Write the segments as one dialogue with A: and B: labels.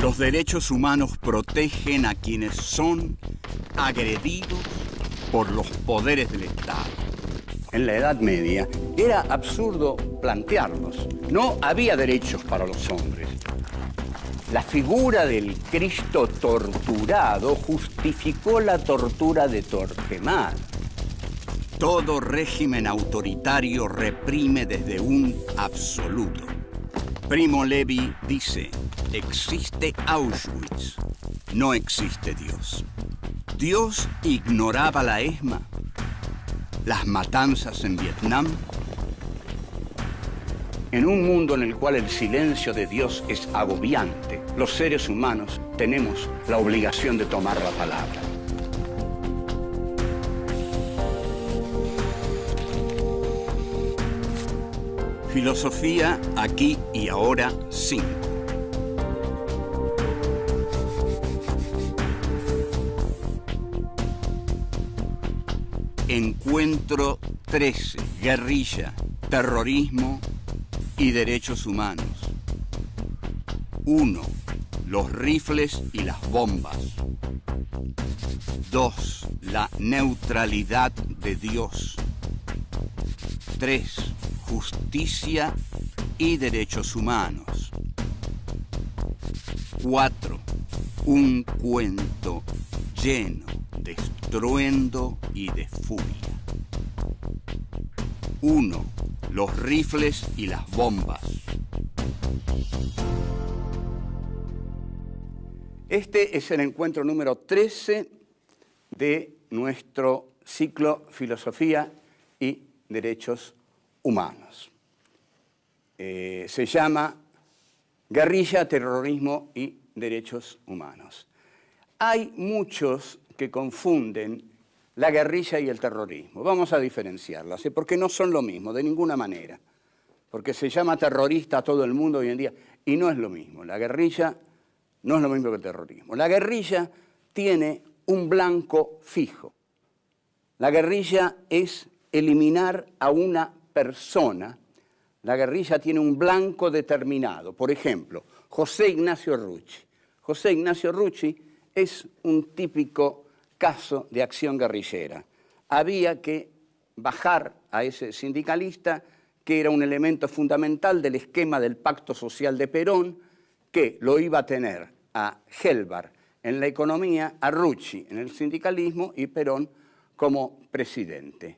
A: Los derechos humanos protegen a quienes son agredidos por los poderes del Estado. En la Edad Media era absurdo plantearlos. No había derechos para los hombres. La figura del Cristo torturado justificó la tortura de Torquemada. Todo régimen autoritario reprime desde un absoluto. Primo Levi dice, existe Auschwitz, no existe Dios. Dios ignoraba la ESMA, las matanzas en Vietnam. En un mundo en el cual el silencio de Dios es agobiante, los seres humanos tenemos la obligación de tomar la palabra. Filosofía aquí y ahora 5. Encuentro 13. Guerrilla, terrorismo y derechos humanos. 1. Los rifles y las bombas. 2. La neutralidad de Dios. 3. Justicia y derechos humanos. 4. Un cuento lleno de estruendo y de furia. 1. Los rifles y las bombas. Este es el encuentro número 13 de nuestro ciclo Filosofía y Derechos Humanos. Se llama Guerrilla, Terrorismo y Derechos Humanos. Hay muchos que confunden la guerrilla y el terrorismo. Vamos a diferenciarlas, porque no son lo mismo, de ninguna manera. Porque se llama terrorista a todo el mundo hoy en día, y no es lo mismo. La guerrilla no es lo mismo que el terrorismo. La guerrilla tiene un blanco fijo. La guerrilla es eliminar a una persona. La guerrilla tiene un blanco determinado. Por ejemplo, José Ignacio Rucci. José Ignacio Rucci es un típico caso de acción guerrillera. Había que bajar a ese sindicalista, que era un elemento fundamental del esquema del Pacto Social de Perón, que lo iba a tener a Helbar en la economía, a Rucci en el sindicalismo y Perón como presidente.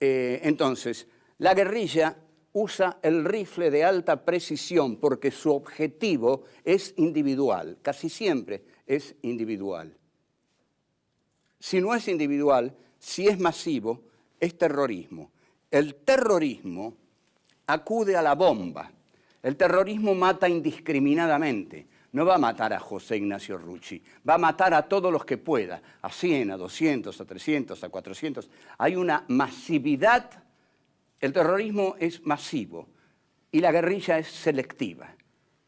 A: Entonces, la guerrilla usa el rifle de alta precisión porque su objetivo es individual, casi siempre es individual. Si no es individual, si es masivo, es terrorismo. El terrorismo acude a la bomba. El terrorismo mata indiscriminadamente. No va a matar a José Ignacio Rucci, va a matar a todos los que pueda, a 100, a 200, a 300, a 400. Hay una masividad. El terrorismo es masivo y la guerrilla es selectiva.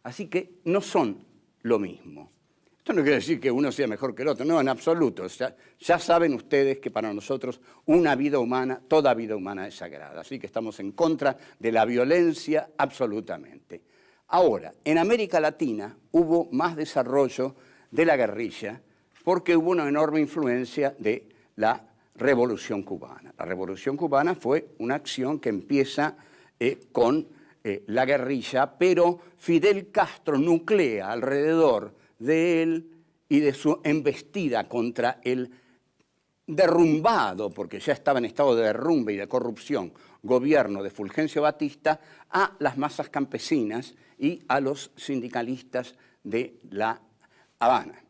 A: Así que no son lo mismo. Esto no quiere decir que uno sea mejor que el otro, no, en absoluto. O sea, ya saben ustedes que para nosotros una vida humana, toda vida humana es sagrada. Así que estamos en contra de la violencia absolutamente. Ahora, en América Latina hubo más desarrollo de la guerrilla porque hubo una enorme influencia de la Revolución Cubana. La Revolución Cubana fue una acción que empieza con la guerrilla, pero Fidel Castro nuclea alrededor de él y de su embestida contra el derrumbado, porque ya estaba en estado de derrumbe y de corrupción, gobierno de Fulgencio Batista, a las masas campesinas y a los sindicalistas de La Habana.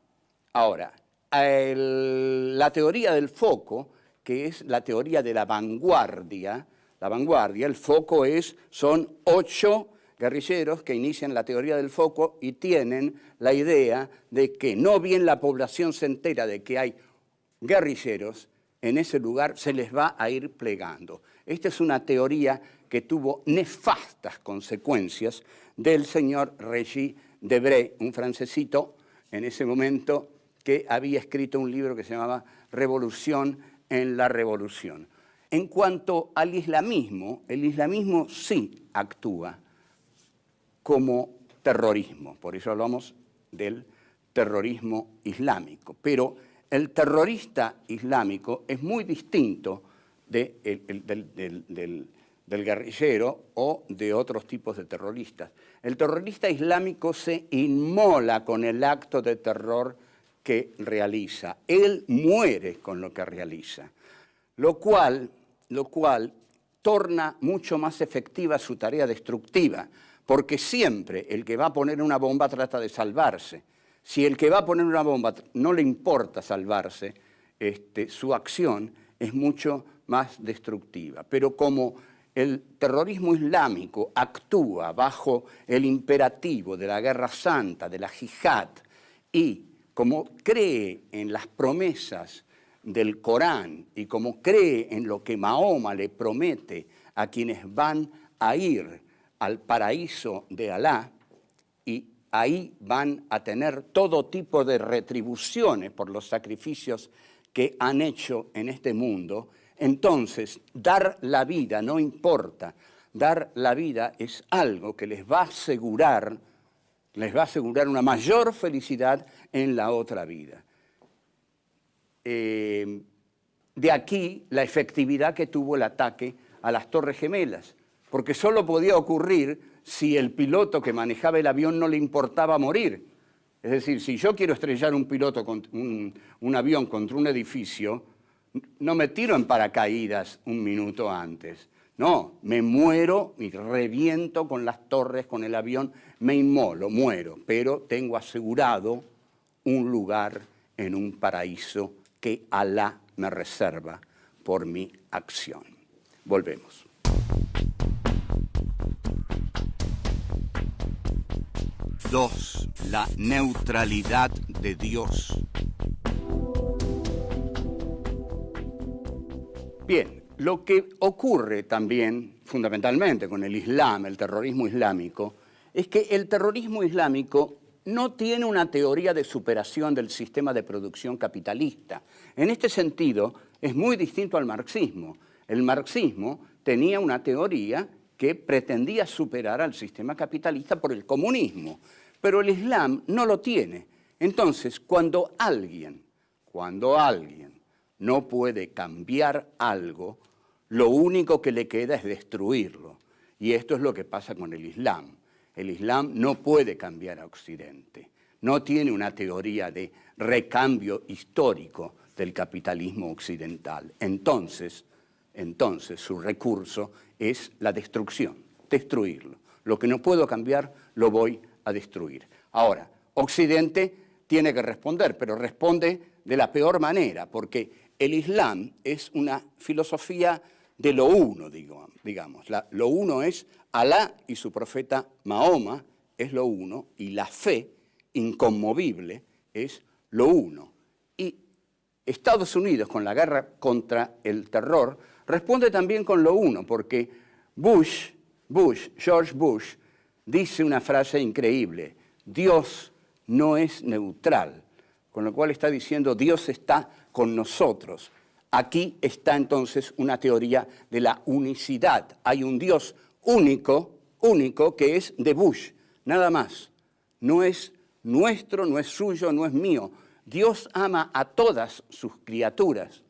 A: Ahora, la teoría del foco, que es la teoría de la vanguardia, el foco son 8 guerrilleros que inician la teoría del foco y tienen la idea de que no bien la población se entera de que hay guerrilleros, en ese lugar se les va a ir plegando. Esta es una teoría que tuvo nefastas consecuencias del señor Régis Debray, un francesito en ese momento que había escrito un libro que se llamaba Revolución en la Revolución. En cuanto al islamismo, el islamismo sí actúa como terrorismo, por eso hablamos del terrorismo islámico. Pero el terrorista islámico es muy distinto del guerrillero o de otros tipos de terroristas. El terrorista islámico se inmola con el acto de terror que realiza. Él muere con lo que realiza, lo cual torna mucho más efectiva su tarea destructiva, porque siempre el que va a poner una bomba trata de salvarse. Si el que va a poner una bomba no le importa salvarse, su acción es mucho más destructiva. Pero como el terrorismo islámico actúa bajo el imperativo de la guerra santa, de la jihad, y como cree en las promesas del Corán y como cree en lo que Mahoma le promete a quienes van a ir al paraíso de Alá, y ahí van a tener todo tipo de retribuciones por los sacrificios que han hecho en este mundo, entonces dar la vida no importa. Dar la vida es algo que les va a asegurar una mayor felicidad en la otra vida. De aquí la efectividad que tuvo el ataque a las Torres Gemelas, porque solo podía ocurrir si el piloto que manejaba el avión no le importaba morir. Es decir, si yo quiero estrellar un avión contra un edificio, no me tiro en paracaídas un minuto antes. No, me muero y reviento con las torres, con el avión, me inmolo, muero, pero tengo asegurado un lugar en un paraíso que Alá me reserva por mi acción. Volvemos. Dos, la neutralidad de Dios. Bien, lo que ocurre también, fundamentalmente con el Islam, el terrorismo islámico, es que el terrorismo islámico no tiene una teoría de superación del sistema de producción capitalista. En este sentido, es muy distinto al marxismo. El marxismo tenía una teoría que pretendía superar al sistema capitalista por el comunismo, pero el Islam no lo tiene. Entonces, cuando alguien no puede cambiar algo, lo único que le queda es destruirlo. Y esto es lo que pasa con el Islam. El Islam no puede cambiar a Occidente. No tiene una teoría de recambio histórico del capitalismo occidental. Entonces su recurso es la destrucción, destruirlo. Lo que no puedo cambiar, lo voy a destruir. Ahora, Occidente tiene que responder, pero responde de la peor manera, porque el Islam es una filosofía de lo uno, digamos. Lo uno es Alá y su profeta Mahoma, es lo uno, y la fe inconmovible es lo uno. Y Estados Unidos, con la guerra contra el terror, responde también con lo uno, porque George Bush, dice una frase increíble: Dios no es neutral, con lo cual está diciendo Dios está con nosotros. Aquí está entonces una teoría de la unicidad. Hay un Dios único que es de Bush, nada más. No es nuestro, no es suyo, no es mío. Dios ama a todas sus criaturas,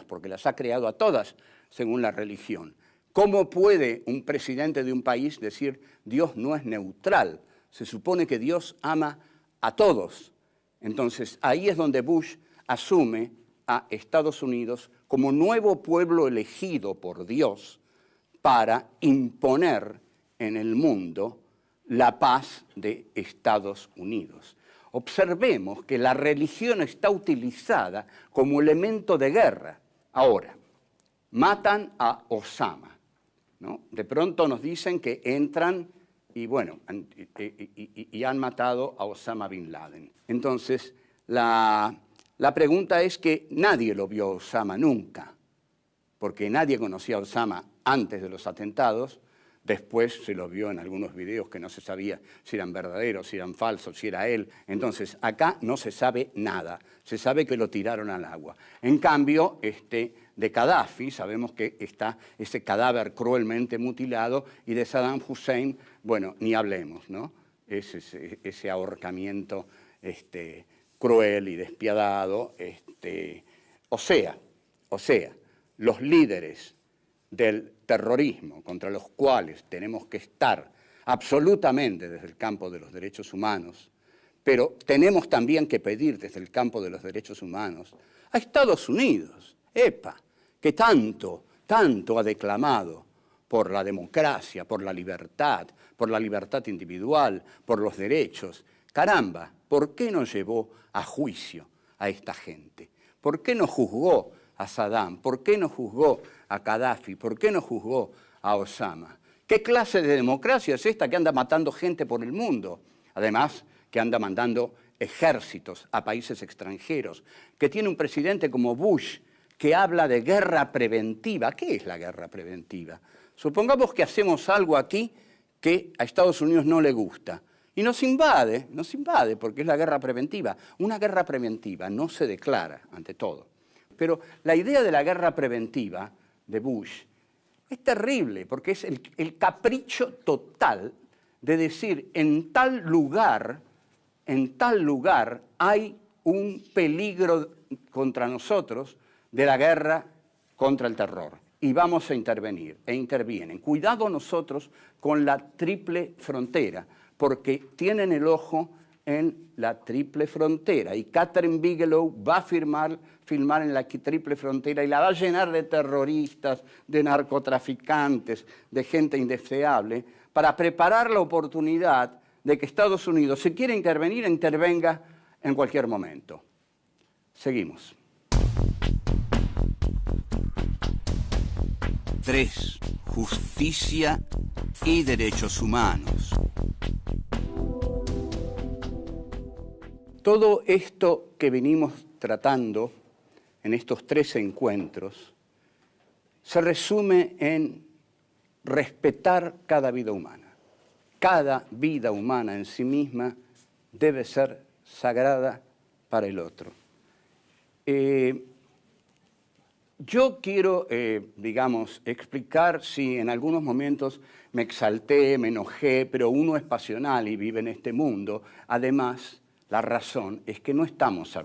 A: porque las ha creado a todas según la religión. ¿Cómo puede un presidente de un país decir Dios no es neutral? Se supone que Dios ama a todos. Entonces, ahí es donde Bush asume a Estados Unidos como nuevo pueblo elegido por Dios para imponer en el mundo la paz de Estados Unidos. Observemos que la religión está utilizada como elemento de guerra. Ahora, matan a Osama, ¿no? De pronto nos dicen que entran y han matado a Osama Bin Laden. Entonces, la pregunta es que nadie lo vio a Osama nunca, porque nadie conocía a Osama antes de los atentados. Después se lo vio en algunos videos que no se sabía si eran verdaderos, si eran falsos, si era él. Entonces, acá no se sabe nada. Se sabe que lo tiraron al agua. En cambio, de Gaddafi, sabemos que está ese cadáver cruelmente mutilado, y de Saddam Hussein, bueno, ni hablemos, ¿no? ese ahorcamiento cruel y despiadado. O sea, los líderes del terrorismo contra los cuales tenemos que estar absolutamente desde el campo de los derechos humanos, pero tenemos también que pedir desde el campo de los derechos humanos a Estados Unidos, que tanto ha declamado por la democracia, por la libertad individual, por los derechos. Caramba, ¿por qué no llevó a juicio a esta gente? ¿Por qué no juzgó a Saddam? ¿Por qué no juzgó a Gaddafi? ¿Por qué no juzgó a Osama? ¿Qué clase de democracia es esta que anda matando gente por el mundo? Además, que anda mandando ejércitos a países extranjeros, que tiene un presidente como Bush que habla de guerra preventiva. ¿Qué es la guerra preventiva? Supongamos que hacemos algo aquí que a Estados Unidos no le gusta y nos invade porque es la guerra preventiva. Una guerra preventiva no se declara, ante todo. Pero la idea de la guerra preventiva de Bush es terrible porque es el capricho total de decir en tal lugar hay un peligro contra nosotros de la guerra contra el terror y vamos a intervenir, e intervienen. Cuidado nosotros con la triple frontera, porque tienen el ojo en la triple frontera y Catherine Bigelow va a filmar en la triple frontera y la va a llenar de terroristas, de narcotraficantes, de gente indeseable, para preparar la oportunidad de que Estados Unidos, si quiere intervenir, intervenga en cualquier momento. Seguimos. 3. Justicia y derechos humanos. Todo esto que venimos tratando en estos 3 encuentros se resume en respetar cada vida humana. Cada vida humana en sí misma debe ser sagrada para el otro. Yo quiero, explicar si en algunos momentos me exalté, me enojé, pero uno es pasional y vive en este mundo. Además, la razón es que no estamos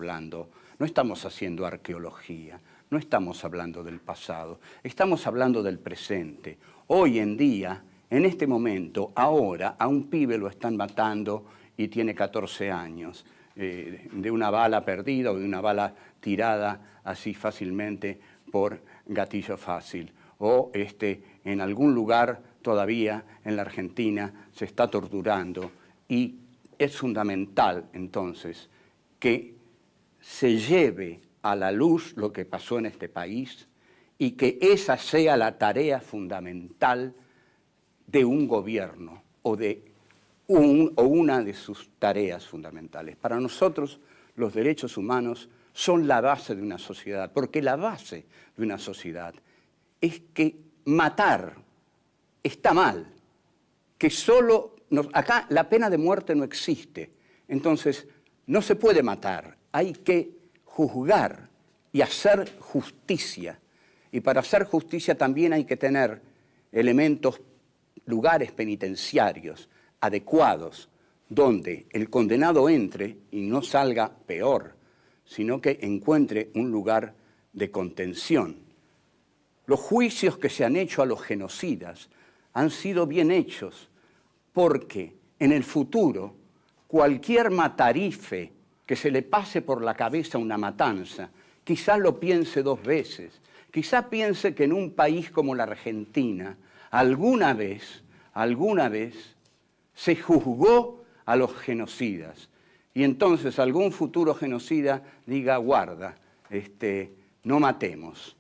A: haciendo arqueología, no estamos hablando del pasado, estamos hablando del presente. Hoy en día, en este momento, ahora, a un pibe lo están matando y tiene 14 años, de una bala perdida o de una bala tirada así fácilmente por gatillo fácil. O en algún lugar todavía en la Argentina se está torturando y es fundamental entonces que se lleve a la luz lo que pasó en este país y que esa sea la tarea fundamental de un gobierno o una de sus tareas fundamentales. Para nosotros los derechos humanos son la base de una sociedad, porque la base de una sociedad es que matar está mal, que acá la pena de muerte no existe, entonces no se puede matar, hay que juzgar y hacer justicia. Y para hacer justicia también hay que tener lugares penitenciarios adecuados, donde el condenado entre y no salga peor, sino que encuentre un lugar de contención. Los juicios que se han hecho a los genocidas han sido bien hechos, porque en el futuro cualquier matarife que se le pase por la cabeza una matanza, quizás lo piense 2 veces, quizás piense que en un país como la Argentina, alguna vez se juzgó a los genocidas. Y entonces algún futuro genocida diga, guarda, no matemos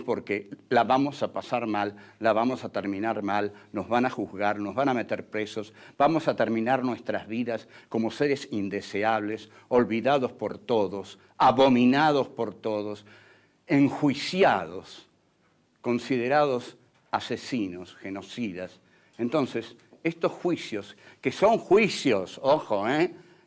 A: porque la vamos a pasar mal, la vamos a terminar mal, nos van a juzgar, nos van a meter presos, vamos a terminar nuestras vidas como seres indeseables, olvidados por todos, abominados por todos, enjuiciados, considerados asesinos, genocidas. Entonces, estos juicios, que son juicios, ojo,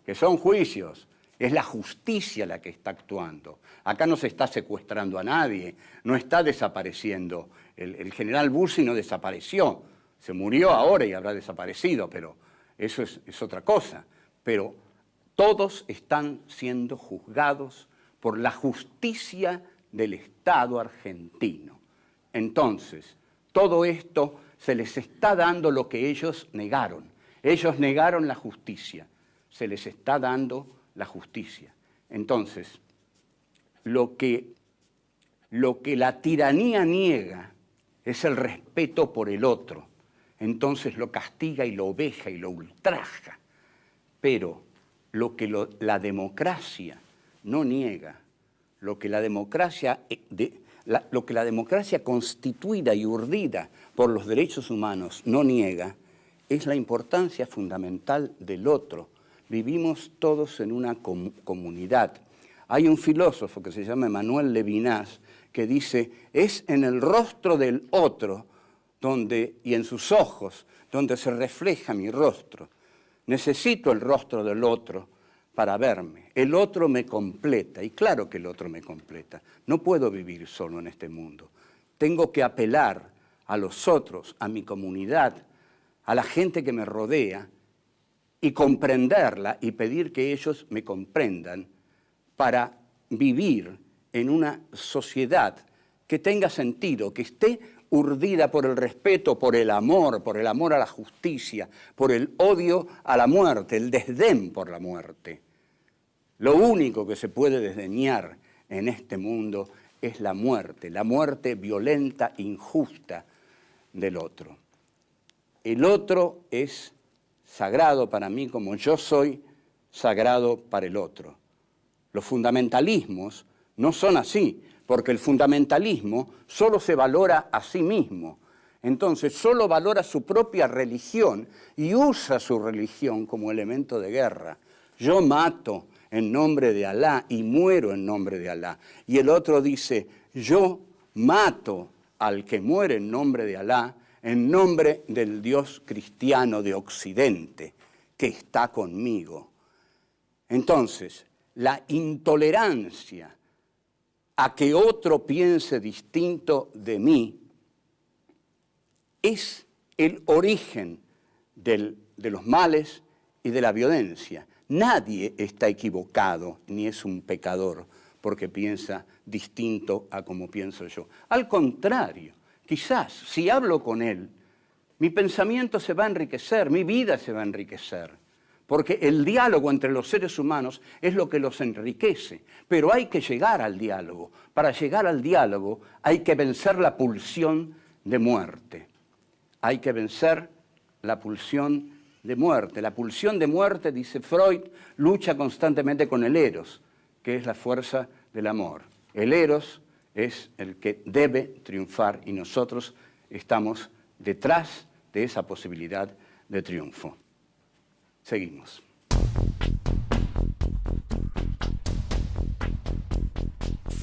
A: que son juicios, es la justicia la que está actuando. Acá no se está secuestrando a nadie, no está desapareciendo. El general Bussi no desapareció, se murió ahora y habrá desaparecido, pero eso es otra cosa, pero todos están siendo juzgados por la justicia del Estado argentino. Entonces, todo esto se les está dando lo que ellos negaron. Ellos negaron la justicia, se les está dando la justicia. Entonces, lo que la tiranía niega es el respeto por el otro. Entonces lo castiga y lo veja y lo ultraja. Pero lo que la democracia no niega, lo que la democracia constituida y urdida por los derechos humanos no niega, es la importancia fundamental del otro. Vivimos todos en una comunidad. Hay un filósofo que se llama Emmanuel Levinas que dice, es en el rostro del otro y en sus ojos donde se refleja mi rostro. Necesito el rostro del otro para verme. El otro me completa, y claro que el otro me completa. No puedo vivir solo en este mundo. Tengo que apelar a los otros, a mi comunidad, a la gente que me rodea, y comprenderla y pedir que ellos me comprendan para vivir en una sociedad que tenga sentido, que esté urdida por el respeto, por el amor a la justicia, por el odio a la muerte, el desdén por la muerte. Lo único que se puede desdeñar en este mundo es la muerte violenta, injusta del otro. El otro es sagrado para mí como yo soy sagrado para el otro. Los fundamentalismos no son así, porque el fundamentalismo solo se valora a sí mismo. Entonces solo valora su propia religión y usa su religión como elemento de guerra. Yo mato en nombre de Alá y muero en nombre de Alá. Y el otro dice, yo mato al que muere en nombre de Alá, en nombre del Dios cristiano de Occidente, que está conmigo. Entonces, la intolerancia a que otro piense distinto de mí es el origen de los males y de la violencia. Nadie está equivocado ni es un pecador porque piensa distinto a como pienso yo. Al contrario, quizás si hablo con él, mi pensamiento se va a enriquecer, mi vida se va a enriquecer. Porque el diálogo entre los seres humanos es lo que los enriquece. Pero hay que llegar al diálogo. Para llegar al diálogo hay que vencer la pulsión de muerte. Hay que vencer la pulsión de muerte. La pulsión de muerte, dice Freud, lucha constantemente con el eros, que es la fuerza del amor. El eros es el que debe triunfar y nosotros estamos detrás de esa posibilidad de triunfo. Seguimos.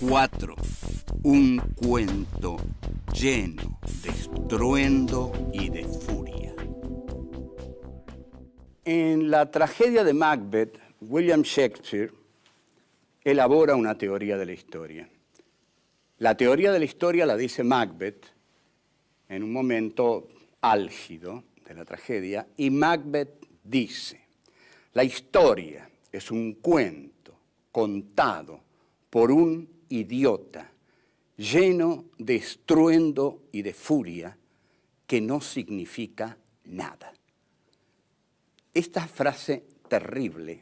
A: Cuatro. Un cuento lleno de estruendo y de furia. En la tragedia de Macbeth, William Shakespeare elabora una teoría de la historia. La teoría de la historia la dice Macbeth en un momento álgido de la tragedia, y Macbeth dice, la historia es un cuento contado por un idiota lleno de estruendo y de furia que no significa nada. Esta frase terrible,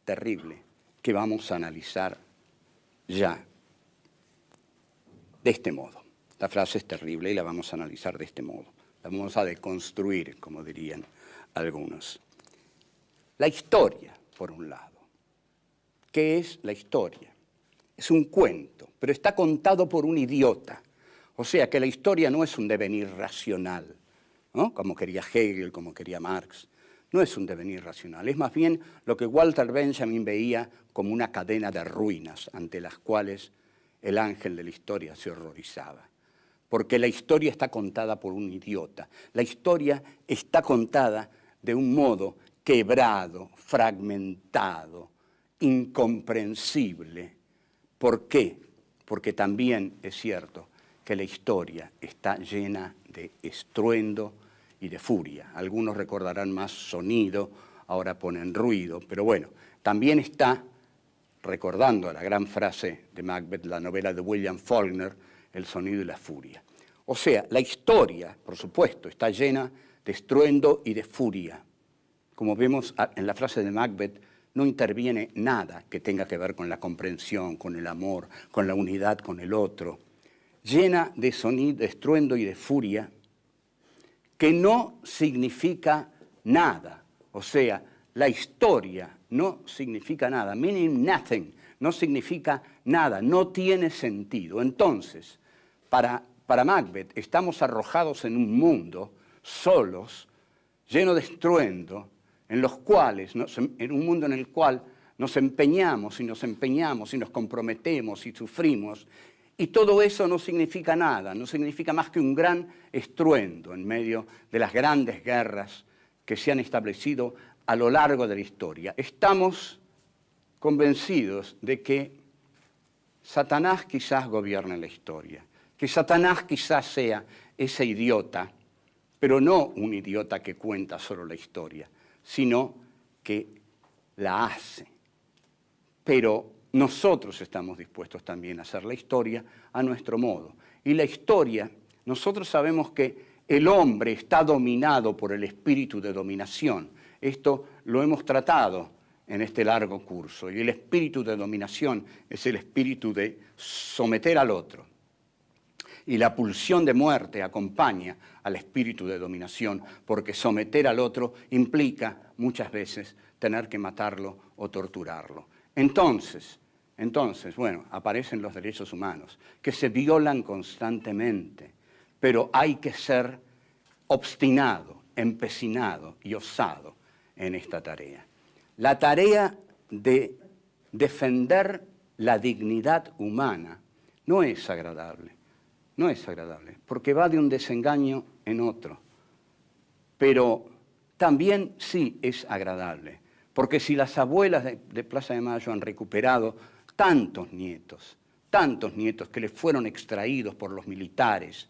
A: terrible, que vamos a analizar ya de este modo. La frase es terrible y la vamos a analizar de este modo. La vamos a deconstruir, como dirían algunos. La historia, por un lado. ¿Qué es la historia? Es un cuento, pero está contado por un idiota. O sea que la historia no es un devenir racional, ¿no? Como quería Hegel, como quería Marx. No es un devenir racional, es más bien lo que Walter Benjamin veía como una cadena de ruinas ante las cuales el ángel de la historia se horrorizaba. Porque la historia está contada por un idiota. La historia está contada de un modo quebrado, fragmentado, incomprensible. ¿Por qué? Porque también es cierto que la historia está llena de estruendo y de furia. Algunos recordarán más sonido, ahora ponen ruido, pero bueno, también está, recordando la gran frase de Macbeth, la novela de William Faulkner, el sonido y la furia. O sea, la historia, por supuesto, está llena de estruendo y de furia. Como vemos en la frase de Macbeth, no interviene nada que tenga que ver con la comprensión, con el amor, con la unidad con el otro. Llena de sonido, de estruendo y de furia, que no significa nada. O sea, la historia no significa nada, meaning nothing, no significa nada, no tiene sentido. Entonces, para Macbeth, estamos arrojados en un mundo, solos, lleno de estruendo, en un mundo en el cual nos empeñamos y nos comprometemos y sufrimos, y todo eso no significa nada, no significa más que un gran estruendo en medio de las grandes guerras que se han establecido a lo largo de la historia. Estamos convencidos de que Satanás quizás gobierne la historia, que Satanás quizás sea ese idiota, pero no un idiota que cuenta solo la historia, sino que la hace. Pero nosotros estamos dispuestos también a hacer la historia a nuestro modo. Y la historia, nosotros sabemos que el hombre está dominado por el espíritu de dominación. Esto lo hemos tratado en este largo curso. Y el espíritu de dominación es el espíritu de someter al otro. Y la pulsión de muerte acompaña al espíritu de dominación, porque someter al otro implica muchas veces tener que matarlo o torturarlo. Entonces, bueno, aparecen los derechos humanos, que se violan constantemente, pero hay que ser obstinado, empecinado y osado en esta tarea. La tarea de defender la dignidad humana no es agradable. No es agradable, porque va de un desengaño en otro. Pero también sí es agradable, porque si las abuelas de Plaza de Mayo han recuperado tantos nietos que les fueron extraídos por los militares,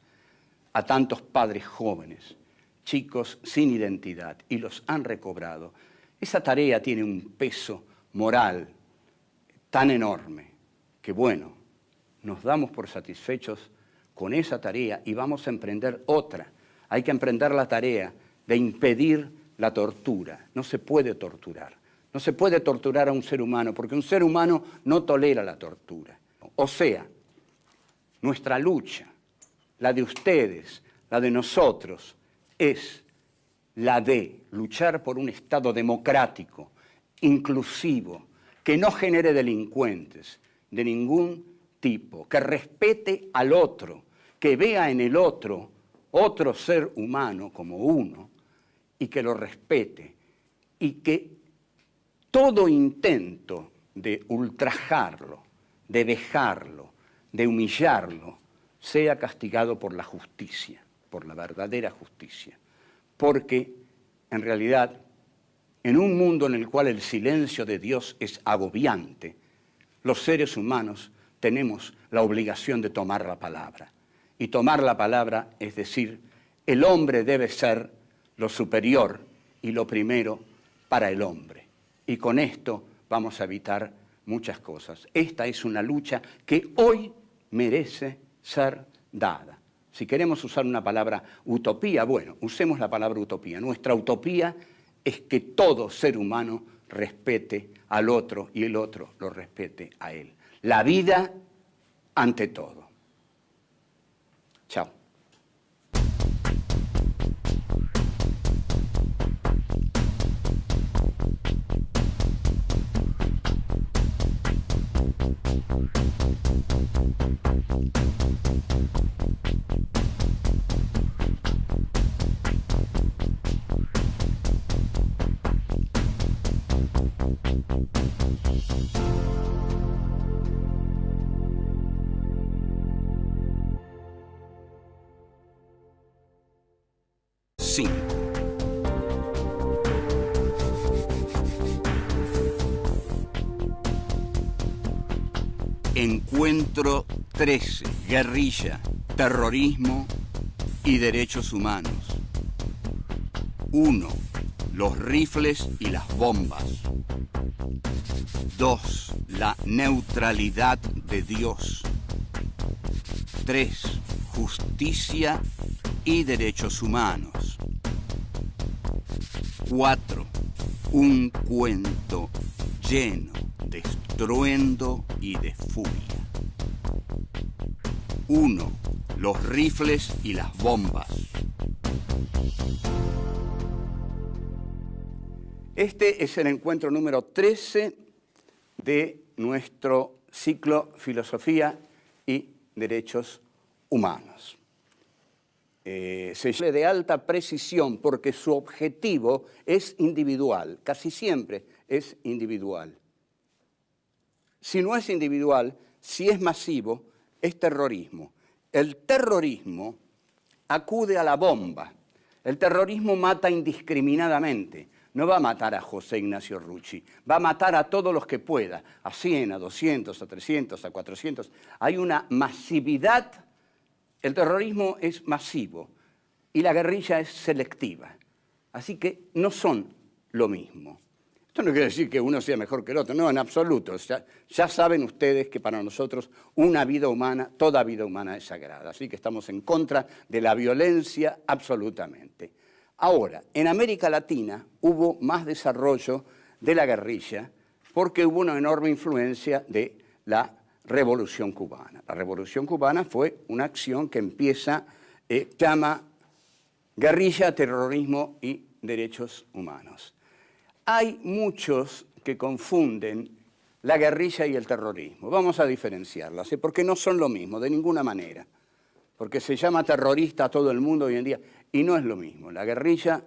A: a tantos padres jóvenes, chicos sin identidad, y los han recobrado, esa tarea tiene un peso moral tan enorme que, bueno, nos damos por satisfechos con esa tarea y vamos a emprender otra. Hay que emprender la tarea de impedir la tortura. No se puede torturar. No se puede torturar a un ser humano, porque un ser humano no tolera la tortura. O sea, nuestra lucha, la de ustedes, la de nosotros, es la de luchar por un Estado democrático, inclusivo, que no genere delincuentes de ningún tipo, que respete al otro, que vea en el otro ser humano como uno y que lo respete, y que todo intento de ultrajarlo, de dejarlo, de humillarlo, sea castigado por la justicia, por la verdadera justicia. Porque, en realidad, en un mundo en el cual el silencio de Dios es agobiante, los seres humanos tenemos la obligación de tomar la palabra. Y tomar la palabra es decir, el hombre debe ser lo superior y lo primero para el hombre. Y con esto vamos a evitar muchas cosas. Esta es una lucha que hoy merece ser dada. Si queremos usar una palabra utopía, bueno, usemos la palabra utopía. Nuestra utopía es que todo ser humano respete al otro y el otro lo respete a él. La vida ante todo. Chao. Encuentro 13. Guerrilla, terrorismo y derechos humanos. 1. Los rifles y las bombas. 2. La neutralidad de Dios. 3. Justicia y derechos humanos. 4. Un cuento lleno de estruendo y de furia. 1. Los rifles y las bombas. Este es el encuentro número 13 de nuestro ciclo Filosofía y Derechos Humanos. Se llama de alta precisión porque su objetivo es individual, casi siempre es individual. Si no es individual, si es masivo, es terrorismo. El terrorismo acude a la bomba. El terrorismo mata indiscriminadamente. No va a matar a José Ignacio Rucci, va a matar a todos los que pueda, a 100, a 200, a 300, a 400. Hay una masividad. El terrorismo es masivo y la guerrilla es selectiva. Así que no son lo mismo. Esto no quiere decir que uno sea mejor que el otro, no, en absoluto. Ya saben ustedes que para nosotros una vida humana, toda vida humana es sagrada. Así que estamos en contra de la violencia absolutamente. Ahora, en América Latina hubo más desarrollo de la guerrilla porque hubo una enorme influencia de la Revolución Cubana. La Revolución Cubana fue una acción que empieza, llama guerrilla, terrorismo y derechos humanos. Hay muchos que confunden la guerrilla y el terrorismo. Vamos a diferenciarlas, porque no son lo mismo, de ninguna manera. Porque se llama terrorista a todo el mundo hoy en día, y no es lo mismo. La guerrilla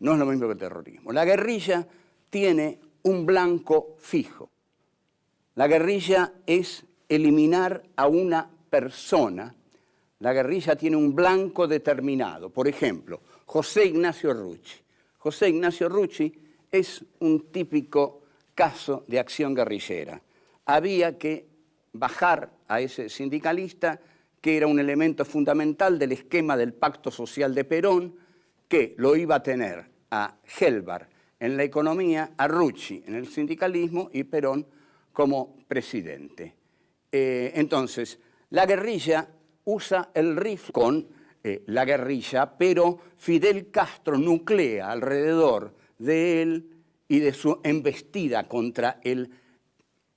A: no es lo mismo que el terrorismo. La guerrilla tiene un blanco fijo. La guerrilla es eliminar a una persona. La guerrilla tiene un blanco determinado. Por ejemplo, José Ignacio Rucci. José Ignacio Rucci es un típico caso de acción guerrillera. Había que bajar a ese sindicalista, que era un elemento fundamental del esquema del Pacto Social de Perón, que lo iba a tener a Helbar en la economía, a Rucci en el sindicalismo y Perón como presidente. Entonces, la guerrilla usa el rifle con la guerrilla, pero Fidel Castro nuclea alrededor de él y de su embestida contra el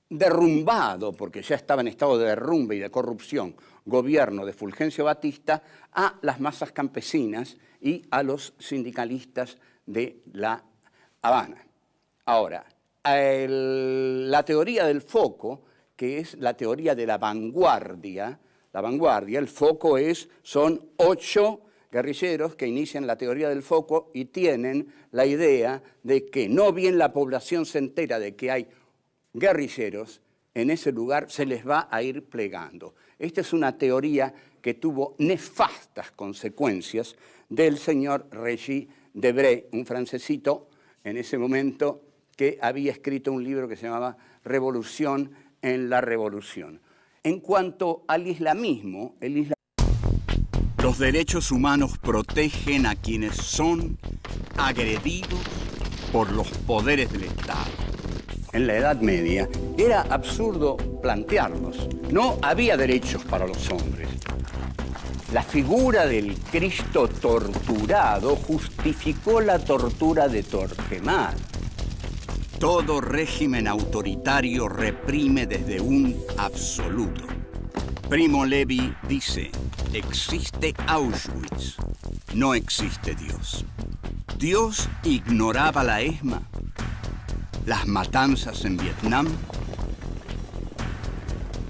A: derrumbado, porque ya estaba en estado de derrumbe y de corrupción, gobierno de Fulgencio Batista, a las masas campesinas y a los sindicalistas de La Habana. Ahora, la teoría del foco, que es la teoría de la vanguardia, el foco son 8 guerrilleros que inician la teoría del foco y tienen la idea de que no bien la población se entera de que hay guerrilleros, en ese lugar se les va a ir plegando. Esta es una teoría que tuvo nefastas consecuencias del señor Régis Debray, un francesito en ese momento que había escrito un libro que se llamaba Revolución en la Revolución. En cuanto al islamismo, los derechos humanos protegen a quienes son agredidos por los poderes del Estado. En la Edad Media era absurdo plantearlos. No había derechos para los hombres. La figura del Cristo torturado justificó la tortura de Torquemada. Todo régimen autoritario reprime desde un absoluto. Primo Levi dice, existe Auschwitz, no existe Dios. Dios ignoraba la ESMA, las matanzas en Vietnam.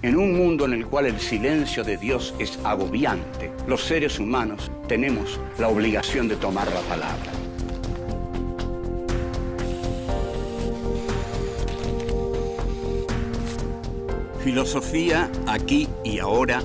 A: En un mundo en el cual el silencio de Dios es agobiante, los seres humanos tenemos la obligación de tomar la palabra. Filosofía aquí y ahora